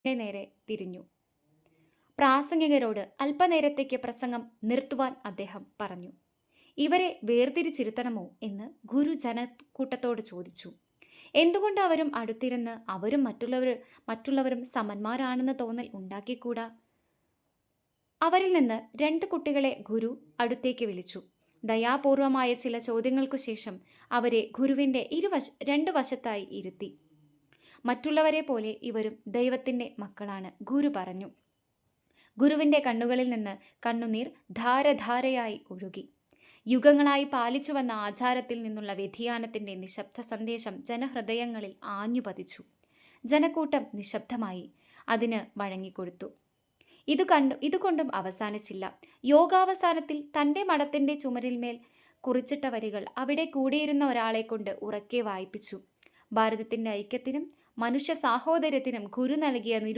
നേരെ തിരിഞ്ഞു. പ്രാസംഗികരോട് അല്പനേരത്തേക്ക് പ്രസംഗം നിർത്തുവാൻ അദ്ദേഹം പറഞ്ഞു. ഇവരെ വേർതിരിച്ചിരുത്തണമോ എന്ന് ഗുരു ജനക്കൂട്ടത്തോട് ചോദിച്ചു. എന്തുകൊണ്ട് അവരും അടുത്തിരുന്ന് അവരും മറ്റുള്ളവരും സമന്മാരാണെന്ന് തോന്നൽ ഉണ്ടാക്കിക്കൂടാ? അവരിൽ നിന്ന് 2 കുട്ടികളെ ഗുരു അടുത്തേക്ക് വിളിച്ചു. ദയാപൂർവമായ ചില ചോദ്യങ്ങൾക്കു ശേഷം അവരെ ഗുരുവിൻ്റെ രണ്ടു വശത്തായി ഇരുത്തി. മറ്റുള്ളവരെ പോലെ ഇവരും ദൈവത്തിൻ്റെ മക്കളാണ്, ഗുരു പറഞ്ഞു. ഗുരുവിൻ്റെ കണ്ണുകളിൽ നിന്ന് കണ്ണുനീർ ധാരധാരയായി ഒഴുകി. യുഗങ്ങളായി പാലിച്ചു വന്ന ആചാരത്തിൽ നിന്നുള്ള വ്യതിയാനത്തിൻ്റെ നിശബ്ദ സന്ദേശം ജനഹൃദയങ്ങളിൽ ആഞ്ഞുപതിച്ചു. ജനക്കൂട്ടം നിശബ്ദമായി അതിന് വഴങ്ങിക്കൊടുത്തു. ഇതുകൊണ്ടും അവസാനിച്ചില്ല. യോഗാവസാനത്തിൽ തൻ്റെ മഠത്തിൻ്റെ ചുമരിന്മേൽ കുറിച്ചിട്ട വരികൾ അവിടെ കൂടിയിരുന്ന ഒരാളെ കൊണ്ട് ഉറക്കെ വായിപ്പിച്ചു. ഭാരതത്തിൻ്റെ ഐക്യത്തിനും മനുഷ്യ സാഹോദര്യത്തിനും ഗുരു നൽകിയ